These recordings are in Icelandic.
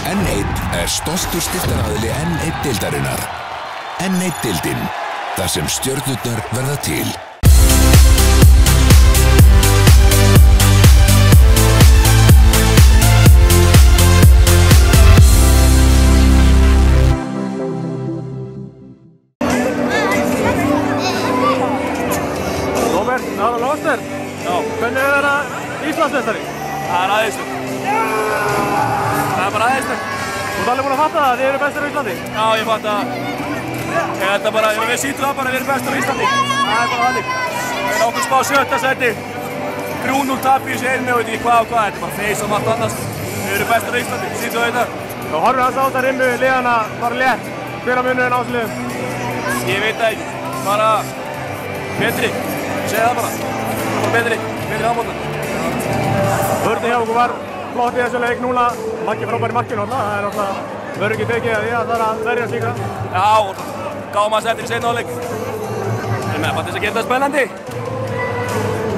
N1 er stoltur styrktaraðili N1-deildarinnar. N1-deildin, þar sem stjörnurnar verða til. Róbert, það var Lóster. Já. Hvernig er það Íslandsmeistari? Það er æðislegt. Það er bara æðislegt. Þú ert alveg búinn að fatta það að þið eru bestir á Íslandi? Já, ég fatta það. Við sýtum það bara að við erum bestir á Íslandi. Það er bara þannig. Við erum okkur spá 7. sæti. 3-0 tap í þessu einni og veit ekki hvað og hvað. Þetta er bara feys og margt annars. Við erum bestir á Íslandi, sýtum það þetta. Þú horfir hans á þetta rimmu liðana bara létt. Hver að munurinn á þessu liðum? Ég veit það ekki. Bara betri. Ég segi það bara. Bara betri handboltar. Vörðin hjá okkur var flott í þessu leik núna. Maggi frábær í markinu alltaf. Það er alltaf verður ekki tekið að því að það er að verja slíka. Já, gáum hans eftir í seinni hálfleik. En með bara þess að gera það spennandi.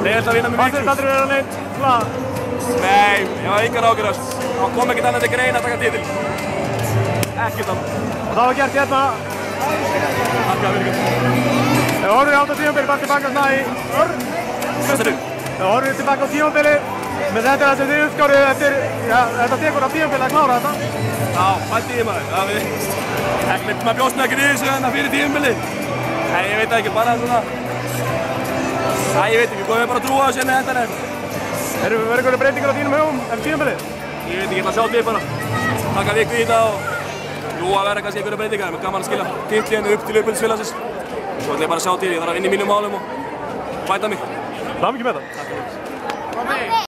Leiðilegt að vinna með Fannst þér þetta aldrei verið að neitt slag? Nei, ég var engar ágjörð. Það kom ekkert annað til greina að taka titil. Ekkert annað. Og það var gert hérna. Takk fyrir ykkur. Ef þú horfir á þetta tímabili bara tilbaka svona í Örn. Hvað sér þú? Ef þú horfir tilbaka á tímabili, menn þetta er það sem þið uppskárið eftir, já, þetta tekur á tímabili að klára þetta. Já, pælti ég maður. Maður bjóst með ekkert í þessu hérna fyrir tímabili. Nei, ég veit ekki, bara svona. Nei, ég veit ekki, við komum bara að trúa þessu hérna endan. Verður einhverju breytingar á þínum hugum eftir tímabilið? Ég veit ekki, ég ætla að sjá til bara. Taka viku í þetta og jú að vera kannski einhverju breytingar. Mér er gaman að skila titlinum upp til uppbyldisfélagsins. Svo ætla ég bara að sjá til, ég þarf að vinna í mínum málum og bæta mig. Hamingju með það.